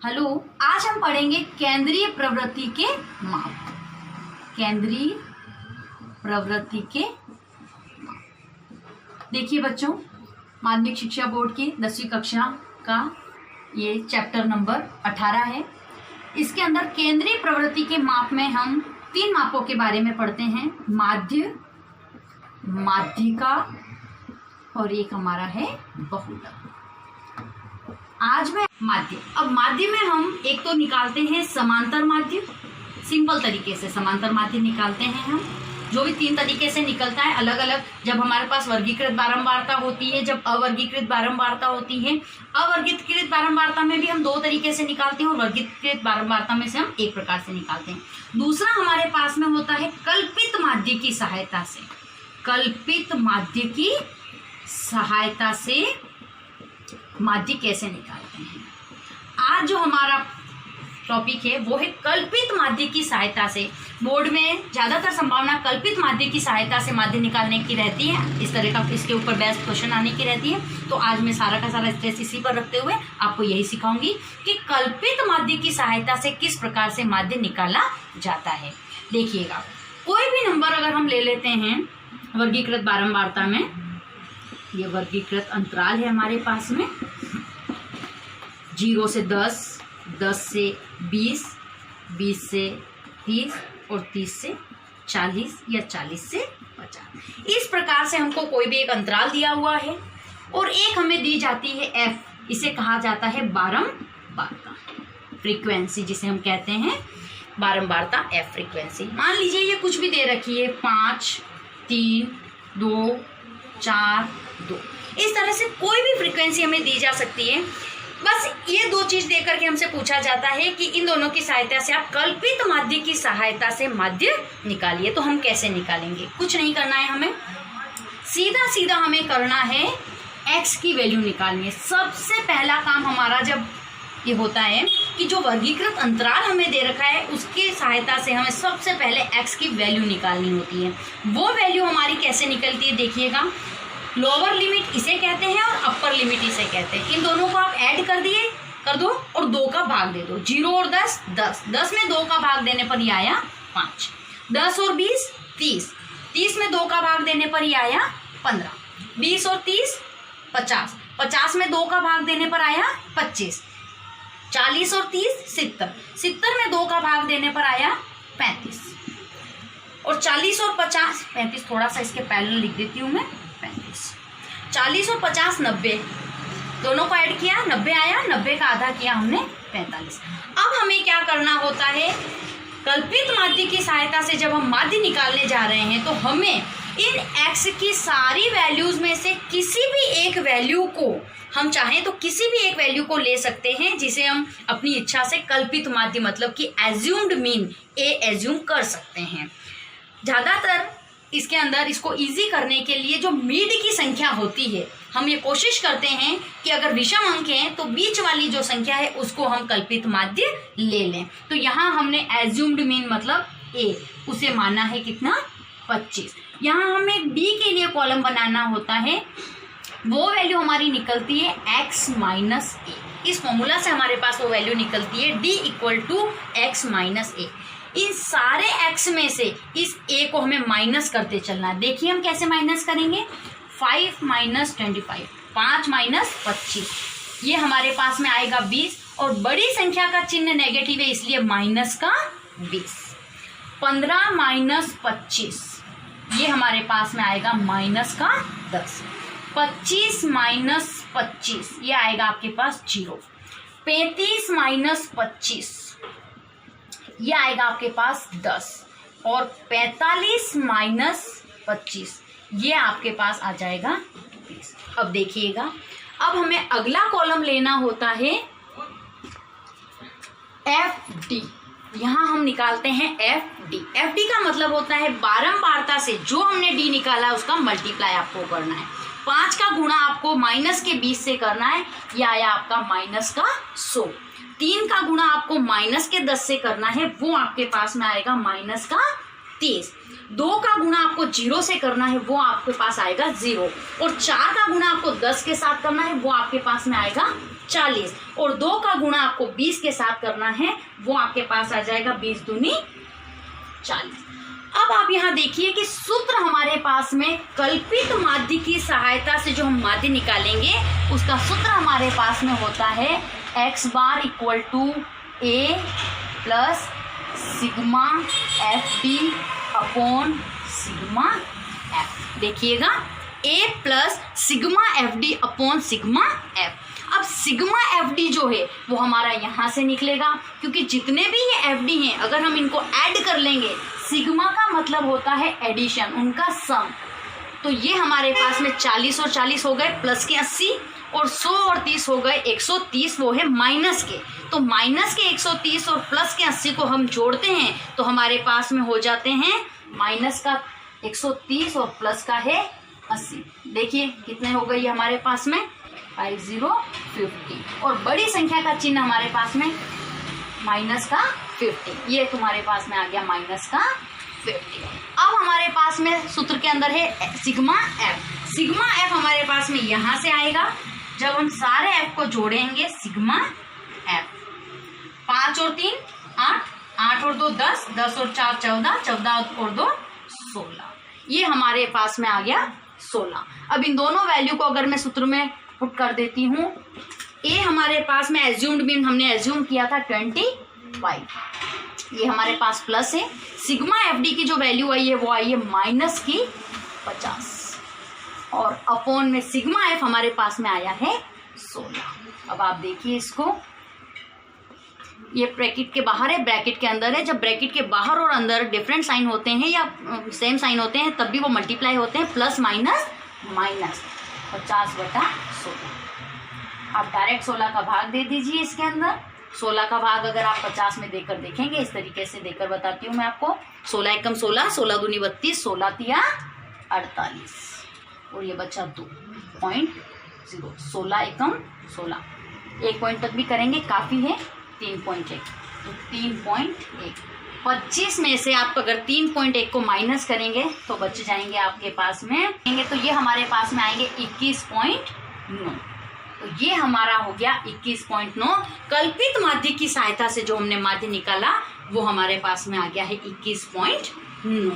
Hello, आज हम पढ़ेंगे केंद्रीय प्रवृत्ति के माप। केंद्रीय प्रवृत्ति के माप। देखिए बच्चों, माध्यमिक शिक्षा बोर्ड की 10वीं कक्षा का ये चैप्टर नंबर 18 है। इसके अंदर केंद्रीय प्रवृत्ति के माप में हम 3 मापों के बारे में पढ़ते हैं, माध्य, माध्यिका और एक हमारा है बहुलक। आज मैं माध्य। अब माध्य में हम एक तो निकालते हैं समांतर माध्य, सिंपल तरीके से समांतर माध्य निकालते हैं हम, जो भी 3 तरीके से निकलता है अलग अलग। जब हमारे पास वर्गीकृत बारंबारता होती है, जब अवर्गीकृत बारंबारता होती है। अवर्गीकृत बारंबारता में भी हम 2 तरीके से निकालते हैं और वर्गीकृत बारंबारता में से हम एक प्रकार से निकालते हैं। दूसरा हमारे पास में होता है कल्पित माध्य की सहायता से। कल्पित माध्य की सहायता से माध्य कैसे निकालते हैं। आज जो हमारा टॉपिक है वो है कल्पित माध्य की सहायता से। बोर्ड में ज्यादातर संभावना कल्पित माध्य की सहायता से माध्य निकालने की रहती है, इस तरह का इसके ऊपर बेस्ट क्वेश्चन आने की रहती है। तो आज मैं सारा का सारा स्ट्रेस इसी पर रखते हुए आपको यही सिखाऊंगी कि कल्पित माध्य की सहायता से किस प्रकार से माध्य निकाला जाता है। देखिएगा, कोई भी नंबर अगर हम ले लेते हैं वर्गीकृत बारंबारता में, ये वर्गीकृत अंतराल है हमारे पास में 0 से 10, 10 से 20, 20 से 30 और 30 से 40 या 40 से 50। इस प्रकार से हमको कोई भी एक अंतराल दिया हुआ है और एक हमें दी जाती है f। इसे कहा जाता है बारंबारता, फ्रीक्वेंसी जिसे हम कहते हैं बारंबारता f फ्रीक्वेंसी। मान लीजिए ये कुछ भी दे रखी है 5, 3, 2, 4, 2, इस तरह से कोई भी फ्रीक्वेंसी हमें दी जा सकती है। बस ये 2 चीज देकर के हमसे पूछा जाता है कि इन दोनों की सहायता से आप कल्पित माध्य की सहायता से माध्य निकालिए। तो हम कैसे निकालेंगे? कुछ नहीं करना है हमें, सीधा सीधा हमें करना है x की वैल्यू निकालनी है। सबसे पहला काम हमारा जब ये होता है कि जो वर्गीकृत अंतराल हमें दे रखा है उसकी सहायता से हमें सबसे पहले x की वैल्यू निकालनी होती है। वो वैल्यू हमारी कैसे निकलती है देखिएगा, लोअर लिमिट इसे कहते हैं और अपर लिमिट इसे कहते हैं। इन दोनों को आप ऐड कर दो और 2 का भाग दे दो। 0 और 10, 10, 10 में 2 का भाग देने पर ही आया 5, 10 और 20, 30, 30 में 2 का भाग देने पर ही आया 15, 20 और 30, 50, 50 में 2 का भाग देने पर आया 25, 40 और 30, 70, 70 में 2 का भाग देने पर आया 35 और 40 और 50, 35 थोड़ा सा इसके पैरेलल लिख देती हूँ मैं, 35, 40 और 50, 90, दोनों को ऐड किया 90 आया, 90 का आधा किया हमने 45। अब हमें क्या करना होता है, कल्पित माध्य की सहायता से जब हम माध्य निकालने जा रहे हैं तो हमें इन x की सारी वैल्यूज में से किसी भी एक वैल्यू को, हम चाहें तो किसी भी एक वैल्यू को ले सकते हैं जिसे हम अपनी इच्छा से कल्पित माध्य मतलब कि एज्यूम्ड मीन ए एज्यूम कर सकते हैं। ज़्यादातर इसके अंदर इसको इजी करने के लिए जो मीड की संख्या होती है, हम ये कोशिश करते हैं कि अगर विषम अंक हैं तो बीच वाली जो संख्या है उसको हम कल्पित माध्य ले लें। तो यहाँ हमने एज्यूम्ड मीन मतलब a, उसे माना है कितना 25। यहाँ हमें d के लिए कॉलम बनाना होता है, वो वैल्यू हमारी निकलती है x माइनस ए। इस फॉर्मूला से हमारे पास वो वैल्यू निकलती है d equal to x minus A. इन सारे x में से इस a को हमें माइनस करते चलना है। देखिए हम कैसे माइनस करेंगे, 5 माइनस 25, 5 माइनस 25, ये हमारे पास में आएगा 20 और बड़ी संख्या का चिन्ह नेगेटिव है इसलिए माइनस का 20। 15 माइनस 25, ये हमारे पास में आएगा माइनस का 10। 25 माइनस 25, ये आएगा आपके पास 0। 35 माइनस 25, ये आएगा आपके पास 10 और 45 माइनस 25, ये आपके पास आ जाएगा 20। अब देखिएगा, अब हमें अगला कॉलम लेना होता है FD। यहाँ हम निकालते हैं FD। FD का मतलब होता है बारंबारता से जो हमने D निकाला उसका मल्टीप्लाई आपको करना है। 5 का गुणा आपको माइनस के 20 से करना है, ये आया आपका माइनस का 100। 3 का गुणा आपको माइनस के 10 से करना है, वो आपके पास में आएगा माइनस का 30। 2 का गुणा आपको 0 से करना है, वो आपके पास आएगा 0। और 4 का गुणा आपको 10 के साथ करना है, वो आपके पास में आएगा 40। और 2 का गुणा आपको 20 के साथ करना है, वो आपके पास आ जाएगा 20 दूनी 40। अब आप यहाँ देखिए कि सूत्र हमारे पास में कल्पित माध्य की सहायता से जो हम माध्य निकालेंगे, उसका सूत्र हमारे पास में होता है x बार equal to a plus sigma F D upon sigma F. देखिएगा a plus sigma F D upon sigma F. अब सिग्मा एफ डी जो है वो हमारा यहाँ से निकलेगा, क्योंकि जितने भी ये एफ डी हैं अगर हम इनको ऐड कर लेंगे, सिग्मा का मतलब होता है एडिशन, उनका सम। तो ये हमारे पास में 40 और 40 हो गए प्लस के 80, और 100 और 30 हो गए 130, वो है माइनस के। तो माइनस के 130 और प्लस के 80 को हम जोड़ते हैं तो हमारे पास में हो जाते हैं माइनस का 130 और प्लस का है 80। देखिए कितने हो गए हमारे पास में 50, और बड़ी संख्या का चिन्ह हमारे पास में माइनस का 50। ये तुम्हारे पास में आ गया माइनस का 50। अब हमारे पास में सूत्र के अंदर है सिग्मा एफ। सिग्मा एफ हमारे पास में यहाँ से आएगा, जब हम सारे एफ को जोड़ेंगे सिग्मा एफ। 5 और 3 8, 8 और 2 10, 10 और 4 14, 14 और 2 16। ये हमारे पास में आ गया 16। अब इन दोनों वैल्यू को अगर मैं सूत्र में पुट कर देती हूँ, ए हमारे पास में एज्यूम्ड मीन हमने एज्यूम किया था 25, ये हमारे पास प्लस है। सिग्मा एफ डी की जो वैल्यू आई है वो आई है माइनस की 50, और अपॉन में सिग्मा एफ हमारे पास में आया है 16। अब आप देखिए इसको, ये ब्रैकेट के बाहर है, ब्रैकेट के अंदर है। जब ब्रैकेट के बाहर और अंदर डिफरेंट साइन होते हैं या सेम साइन होते हैं तब भी वो मल्टीप्लाई होते हैं, प्लस माइनस माइनस 50/16। आप डायरेक्ट 16 का भाग दे दीजिए इसके अंदर। 16 का भाग अगर आप 50 में देकर देखेंगे, इस तरीके से देकर बताती हूँ मैं आपको। 16 एकम 16, 16 दूनी 32, 16 तिया 48, और ये बचा 2.0। 16 एकम 16, 1 पॉइंट तक भी करेंगे काफ़ी है। 3.1, तो 3.1। 25 में से आप अगर 3.1 को माइनस करेंगे तो बच जाएंगे आपके पास में, तो ये हमारे पास में आएंगे 21.9। तो ये हमारा हो गया 21.9। कल्पित माध्य की सहायता से जो हमने माध्य निकाला वो हमारे पास में आ गया है 21.9।